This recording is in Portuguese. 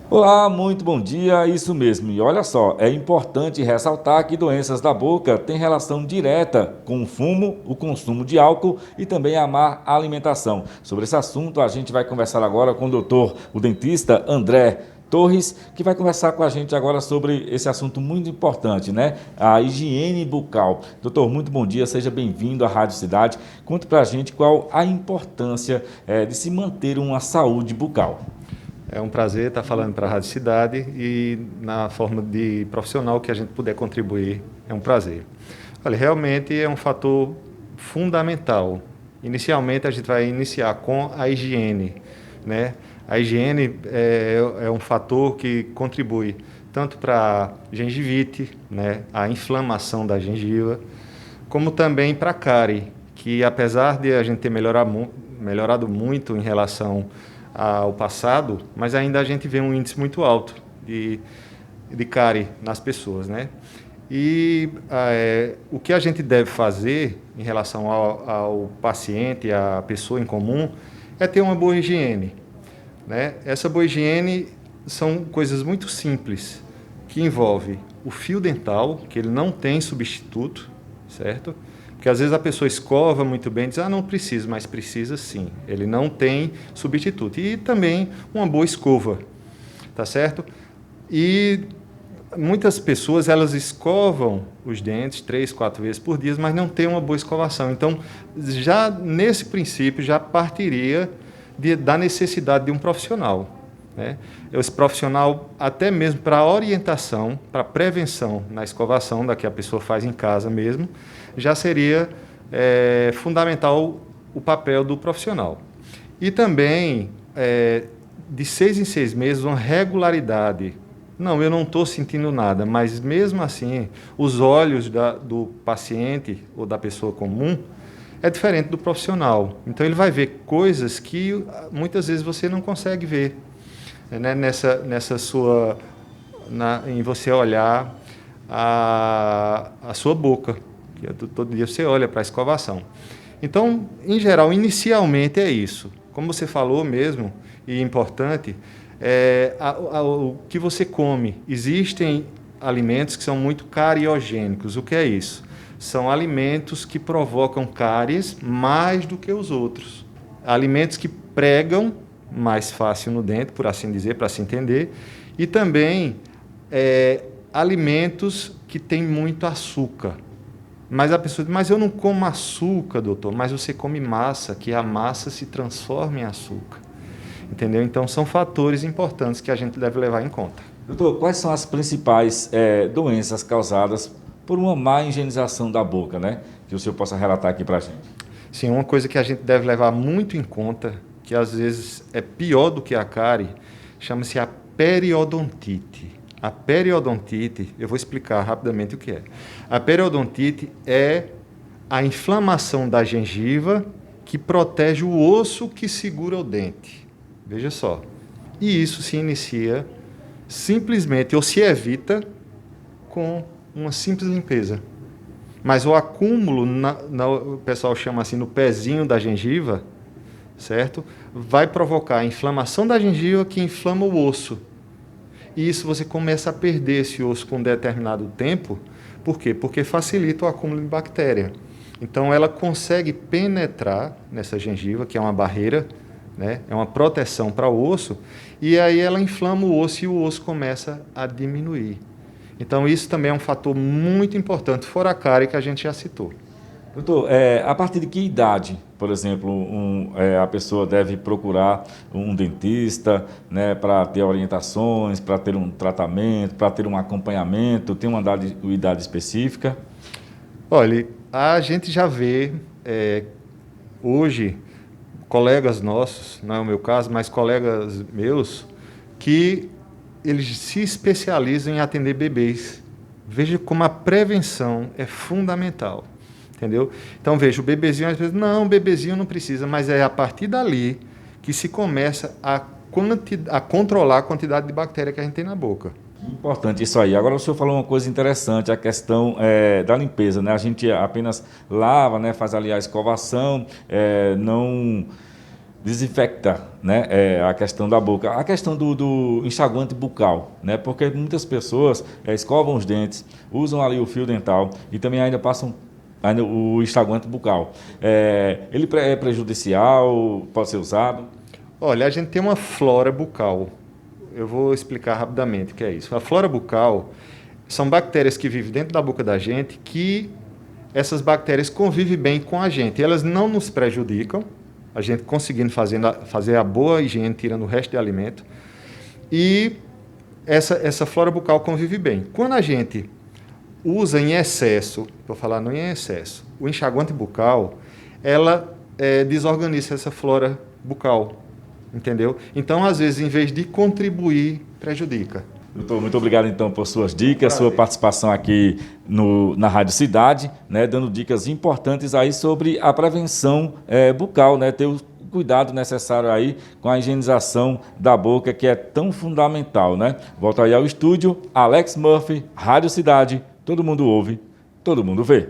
Olá, muito bom dia, isso mesmo. E olha só, é importante ressaltar que doenças da boca têm relação direta com o fumo, o consumo de álcool e também a má alimentação. Sobre esse assunto, a gente vai conversar agora com o dentista André Torres, que vai conversar com a gente agora sobre esse assunto muito importante, né? A higiene bucal. Doutor, muito bom dia, seja bem-vindo à Rádio Cidade. Conte pra gente qual a importância de se manter uma saúde bucal. É um prazer estar falando para a Rádio Cidade e na forma de profissional que a gente puder contribuir, é um prazer. Olha, realmente é um fator fundamental. Inicialmente a gente vai iniciar com a higiene, né? A higiene é um fator que contribui tanto para a gengivite, né? A inflamação da gengiva, como também para a cárie, que apesar de a gente ter melhorado muito em relação ao passado, mas ainda a gente vê um índice muito alto de cárie nas pessoas, né? E o que a gente deve fazer em relação ao paciente, à pessoa em comum, é ter uma boa higiene, né? Essa boa higiene são coisas muito simples, que envolve o fio dental, que ele não tem substituto, certo? Porque às vezes a pessoa escova muito bem e diz, não precisa, mas precisa sim. Ele não tem substituto. E também uma boa escova, tá certo? E muitas pessoas, elas escovam os dentes 3, 4 vezes por dia, mas não tem uma boa escovação. Então, já nesse princípio, já partiria da necessidade de um profissional, né? Esse profissional, até mesmo para orientação, para prevenção na escovação, da que a pessoa faz em casa mesmo, já seria fundamental o papel do profissional. E também, de 6 em 6 meses, uma regularidade. Não, eu não estou sentindo nada, mas mesmo assim, os olhos do paciente ou da pessoa comum é diferente do profissional. Então, ele vai ver coisas que muitas vezes você não consegue ver, né? Em você olhar a sua boca, que todo dia você olha para a escovação. Então, em geral, inicialmente é isso. Como você falou mesmo, e importante, o que você come. Existem alimentos que são muito cariogênicos. O que é isso? São alimentos que provocam cáries mais do que os outros. Alimentos que pregam mais fácil no dente, por assim dizer, para se entender, e também alimentos que têm muito açúcar. Mas a pessoa diz, mas eu não como açúcar, doutor, mas você come massa, que a massa se transforma em açúcar. Entendeu? Então, são fatores importantes que a gente deve levar em conta. Doutor, quais são as principais doenças causadas por uma má higienização da boca, né? Que o senhor possa relatar aqui para a gente. Sim, uma coisa que a gente deve levar muito em conta, que às vezes é pior do que a cárie, chama-se a periodontite. A periodontite, eu vou explicar rapidamente o que é. A periodontite é a inflamação da gengiva que protege o osso que segura o dente. Veja só. E isso se inicia simplesmente, ou se evita, com uma simples limpeza. Mas o acúmulo, o pessoal chama assim, no pezinho da gengiva, certo? Vai provocar a inflamação da gengiva que inflama o osso. E isso você começa a perder esse osso com um determinado tempo. Por quê? Porque facilita o acúmulo de bactéria. Então ela consegue penetrar nessa gengiva, que é uma barreira, né? É uma proteção para o osso, e aí ela inflama o osso e o osso começa a diminuir. Então isso também é um fator muito importante, fora a cárie que a gente já citou. Doutor, a partir de que idade, por exemplo, a pessoa deve procurar um dentista, né, para ter orientações, para ter um tratamento, para ter um acompanhamento? Tem uma idade específica? Olha, a gente já vê hoje colegas nossos, não é o meu caso, mas colegas meus, que eles se especializam em atender bebês. Veja como a prevenção é fundamental, entendeu? Então, veja, o bebezinho às vezes, não, o bebezinho não precisa, mas é a partir dali que se começa a controlar a quantidade de bactéria que a gente tem na boca. Importante isso aí. Agora o senhor falou uma coisa interessante, a questão da limpeza, né? A gente apenas lava, né? Faz ali a escovação, não desinfecta, né, a questão da boca. A questão do enxaguante bucal, né, porque muitas pessoas escovam os dentes, usam ali o fio dental e também ainda passam o enxaguante bucal. Ele é prejudicial, pode ser usado? Olha, a gente tem uma flora bucal. Eu vou explicar rapidamente o que é isso. A flora bucal são bactérias que vivem dentro da boca da gente, que essas bactérias convivem bem com a gente. Elas não nos prejudicam, a gente conseguindo fazer a boa higiene, tirando o resto de alimento. E essa flora bucal convive bem. Quando a gente usa em excesso, vou falar não em excesso, o enxaguante bucal, ela desorganiza essa flora bucal, entendeu? Então, às vezes, em vez de contribuir, prejudica. Doutor, muito obrigado então por suas dicas, sua participação aqui na Rádio Cidade, né, dando dicas importantes aí sobre a prevenção bucal, né, ter o cuidado necessário aí com a higienização da boca, que é tão fundamental, né? Volto aí ao estúdio, Alex Murphy, Rádio Cidade, todo mundo ouve, todo mundo vê.